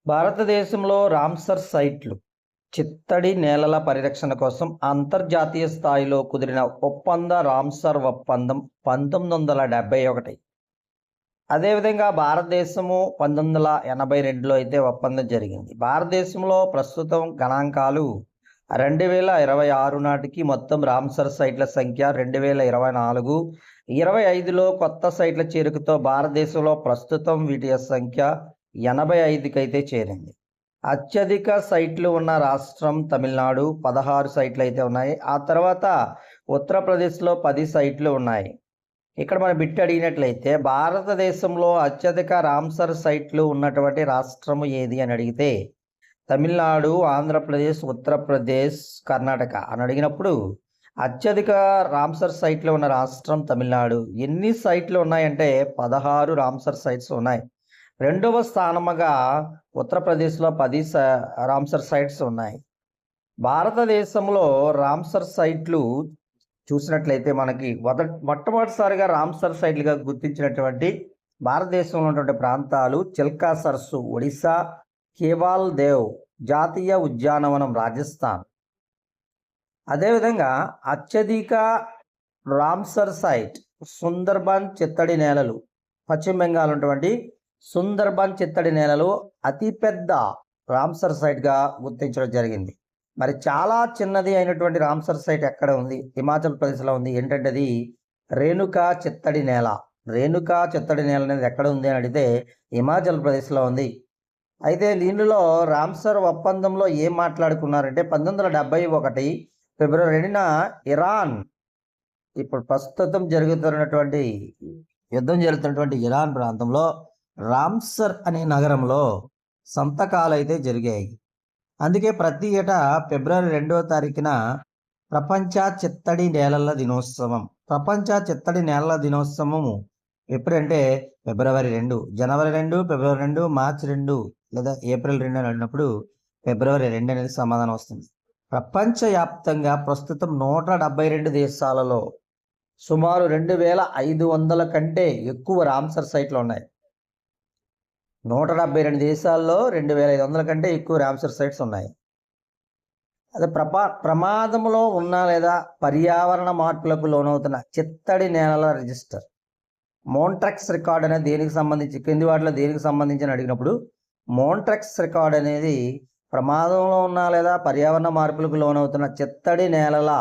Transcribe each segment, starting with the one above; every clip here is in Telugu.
భారతదేశంలో రామ్సర్ సైట్లు చిత్తడి నేలల పరిరక్షణ కోసం అంతర్జాతీయ స్థాయిలో కుదిరిన ఒప్పంద రామ్సర్ ఒప్పందం 1971. అదేవిధంగా భారతదేశము 1982లో అయితే ఒప్పందం జరిగింది. భారతదేశంలో ప్రస్తుతం గణాంకాలు 2026 నాటికి మొత్తం రామ్సర్ సైట్ల సంఖ్య 2024, 25లో కొత్త సైట్ల చేరికతో భారతదేశంలో ప్రస్తుతం వీటి సంఖ్య 85కి అయితే చేరింది. అత్యధిక సైట్లు ఉన్న రాష్ట్రం తమిళనాడు, 16 సైట్లు అయితే ఉన్నాయి. ఆ తర్వాత ఉత్తరప్రదేశ్లో 10 సైట్లు ఉన్నాయి. ఇక్కడ మనం బిట్ అడిగినట్లయితే భారతదేశంలో అత్యధిక రామ్సర్ సైట్లు ఉన్నటువంటి రాష్ట్రము ఏది అని అడిగితే తమిళనాడు, ఆంధ్రప్రదేశ్, ఉత్తరప్రదేశ్, కర్ణాటక అని అడిగినప్పుడు అత్యధిక రామ్సర్ సైట్లు ఉన్న రాష్ట్రం తమిళనాడు. ఎన్ని సైట్లు ఉన్నాయంటే 16 రామ్సర్ సైట్స్ ఉన్నాయి. రెండవ స్థానముగా ఉత్తరప్రదేశ్లో 10 రామ్సర్ సైట్స్ ఉన్నాయి. భారతదేశంలో రామ్సర్ సైట్లు చూసినట్లయితే మనకి మొట్టమొదటిసారిగా రామ్సర్ సైట్లుగా గుర్తించినటువంటి భారతదేశంలో ఉన్నటువంటి ప్రాంతాలు చిల్కా సరస్సు ఒడిశా, కేవాల్ దేవ్ జాతీయ ఉద్యానవనం రాజస్థాన్. అదేవిధంగా అత్యధిక రామ్సర్ సైట్ సుందర్బన్ చిత్తడి నేలలు పశ్చిమ బెంగాల్ ఉన్నటువంటి సుందర్బన్ చిత్తడి నేలలు అతిపెద్ద రామ్సర్ సైట్గా గుర్తించడం జరిగింది. మరి చాలా చిన్నది అయినటువంటి రామ్సర్ సైట్ ఎక్కడ ఉంది? హిమాచల్ ప్రదేశ్లో ఉంది. ఏంటంటే అది రేణుకా చిత్తడి నేల. రేణుకా చిత్తడి నేల అనేది ఎక్కడ ఉంది అని అడిగితే హిమాచల్ ప్రదేశ్లో ఉంది. అయితే దీనిలో రామ్సర్ ఒప్పందంలో ఏం మాట్లాడుకున్నారంటే 1971 ఫిబ్రవరి 2న ఇరాన్, ఇప్పుడు ప్రస్తుతం జరుగుతున్నటువంటి యుద్ధం జరుగుతున్నటువంటి ఇరాన్ ప్రాంతంలో రామ్సర్ అనే నగరంలో సంతకాలు అయితే జరిగాయి. అందుకే ప్రతి ఏటా ఫిబ్రవరి 2వ తారీఖున ప్రపంచ చిత్తడి నేలల దినోత్సవం. ప్రపంచ చిత్తడి నేలల దినోత్సవము ఎప్పుడంటే ఫిబ్రవరి 2, జనవరి 2, ఫిబ్రవరి 2, మార్చి 2 లేదా ఏప్రిల్ 2 అని అడిగినప్పుడు ఫిబ్రవరి 2 అనేది సమాధానం వస్తుంది. ప్రపంచవ్యాప్తంగా ప్రస్తుతం 172 దేశాలలో సుమారు 2500 కంటే ఎక్కువ రామ్సర్ సైట్లు ఉన్నాయి. 172 దేశాల్లో 2500 కంటే ఎక్కువ రామ్సర్ సైట్స్ ఉన్నాయి. అదే ప్రమాదంలో ఉన్న లేదా పర్యావరణ మార్పులకు లోనవుతున్న చిత్తడి నేలల రిజిస్టర్ మోంట్రెక్స్ రికార్డ్ అనేది దేనికి సంబంధించి, కింది వాటిలో దేనికి సంబంధించి అడిగినప్పుడు మోంట్రెక్స్ రికార్డ్ అనేది ప్రమాదంలో ఉన్న లేదా పర్యావరణ మార్పులకు లోనవుతున్న చిత్తడి నేలల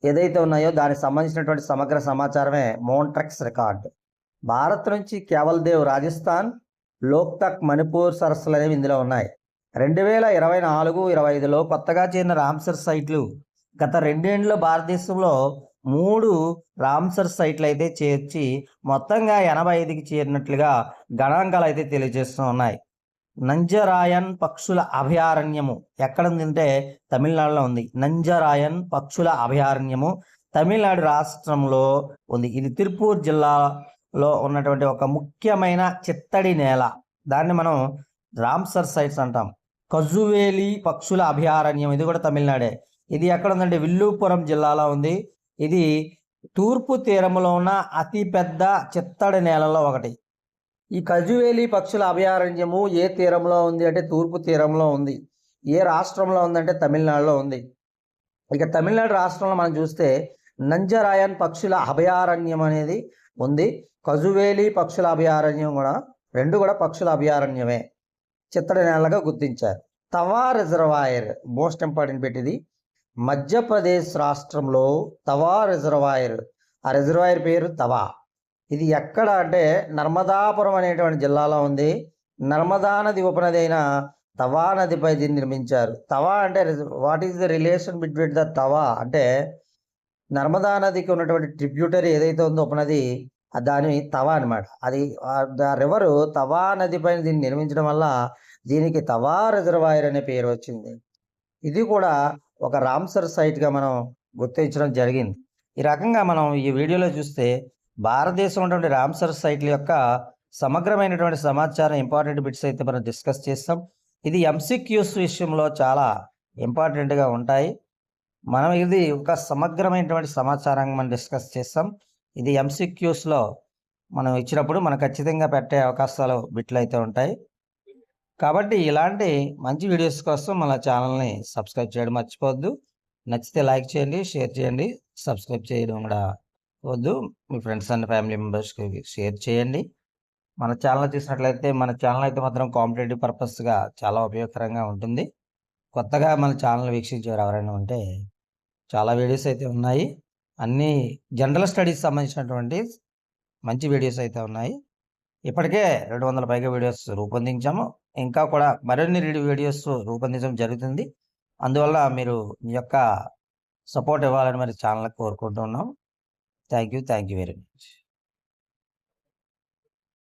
ఏదైతే ఉన్నాయో దానికి సంబంధించినటువంటి సమగ్ర సమాచారమే మోంట్రెక్స్ రికార్డ్. భారత్ నుంచి కేవల్ దేవ్ రాజస్థాన్, లోక్తక్ మణిపూర్ సరస్సులు అనేవి ఇందులో ఉన్నాయి. 2024-25లో కొత్తగా చేరిన రామ్సర్ సైట్లు గత 2 ఏళ్లలో భారతదేశంలో 3 రామ్సర్ సైట్లు అయితే చేర్చి మొత్తంగా 85కి చేరినట్లుగా గణాంకాలు అయితే తెలియజేస్తూ ఉన్నాయి. నంజరాయన్ పక్షుల అభయారణ్యము ఎక్కడ ఉందంటే తమిళనాడులో ఉంది. నంజరాయన్ పక్షుల అభయారణ్యము తమిళనాడు రాష్ట్రంలో ఉంది. ఇది తిరుపూర్ జిల్లాలో ఉన్నటువంటి ఒక ముఖ్యమైన చిత్తడి నేల. దాన్ని మనం రామ్సర్ సైట్స్ అంటాం. కజువేలి పక్షుల అభయారణ్యం ఇది కూడా తమిళనాడే. ఇది ఎక్కడ ఉందంటే విల్లుపురం జిల్లాలో ఉంది. ఇది తూర్పు తీరంలో ఉన్న అతిపెద్ద చిత్తడి నేలలో ఒకటి. ఈ కజువేలి పక్షుల అభయారణ్యము ఏ తీరంలో ఉంది అంటే తూర్పు తీరంలో ఉంది. ఏ రాష్ట్రంలో ఉందంటే తమిళనాడులో ఉంది. ఇక తమిళనాడు రాష్ట్రంలో మనం చూస్తే నంజరాయన్ పక్షుల అభయారణ్యం అనేది ఉంది. కజువేలి పక్షుల అభయారణ్యం కూడా, రెండు కూడా పక్షుల అభయారణ్యమే, చిత్తడి నేలగా గుర్తించారు. తవా రిజర్వాయర్ మోస్ట్ ఇంపార్టెంట్ పెట్టింది. మధ్యప్రదేశ్ రాష్ట్రంలో తవా రిజర్వాయర్, ఆ రిజర్వాయర్ పేరు తవా. ఇది ఎక్కడ అంటే నర్మదాపురం అనేటువంటి జిల్లాలో ఉంది. నర్మదా నది ఉపనది అయిన తవా నదిపై దీన్ని నిర్మించారు. తవా అంటే what is the relation between the Tawa అంటే నర్మదా నదికి ఉన్నటువంటి ట్రిబ్యూటరీ ఏదైతే ఉందో ఉపనది, దాని తవా అనమాట. అది ఆ రివరు తవా నదిపై దీన్ని నిర్మించడం వల్ల దీనికి తవా రిజర్వాయర్ అనే పేరు వచ్చింది. ఇది కూడా ఒక రామ్సర్ సైట్గా మనం గుర్తించడం జరిగింది. ఈ రకంగా మనం ఈ వీడియోలో చూస్తే భారతదేశంలో ఉన్నటువంటి రామ్సర్ సైట్ల యొక్క సమగ్రమైనటువంటి సమాచారం, ఇంపార్టెంట్ బిట్స్ అయితే మనం డిస్కస్ చేస్తాం. ఇది ఎంసీక్యూస్ విషయంలో చాలా ఇంపార్టెంట్గా ఉంటాయి. మనం ఇది ఒక సమగ్రమైనటువంటి సమాచారాన్ని మనం డిస్కస్ చేస్తాం. ఇది ఎంసీక్యూస్లో మనం ఇచ్చినప్పుడు మనకు ఖచ్చితంగా పెట్టే అవకాశాలు బిట్లు అయితే ఉంటాయి. కాబట్టి ఇలాంటి మంచి వీడియోస్ కోసం మన ఛానల్ని సబ్స్క్రైబ్ చేయడం మర్చిపోవద్దు. నచ్చితే లైక్ చేయండి, షేర్ చేయండి. సబ్స్క్రైబ్ చేయడం కూడా వద్దు. మీ ఫ్రెండ్స్ అండ్ ఫ్యామిలీ మెంబర్స్కి షేర్ చేయండి. మన ఛానల్ చూసినట్లయితే మన ఛానల్ అయితే మాత్రం కాంపిటేటివ్ పర్పస్గా చాలా ఉపయోగకరంగా ఉంటుంది. కొత్తగా మన ఛానల్ వీక్షించేవారు ఎవరైనా ఉంటే చాలా వీడియోస్ అయితే ఉన్నాయి. అన్నీ జనరల్ స్టడీస్ సంబంధించినటువంటి మంచి వీడియోస్ అయితే ఉన్నాయి. ఇప్పటికే 200 పైగా వీడియోస్ రూపొందించాము. ఇంకా కూడా మరిన్ని వీడియోస్ రూపొందించడం జరుగుతుంది. అందువల్ల మీరు మీ యొక్క సపోర్ట్ ఇవ్వాలని మరి ఛానల్‌కి కోరుకుంటున్నాం. Thank you very much.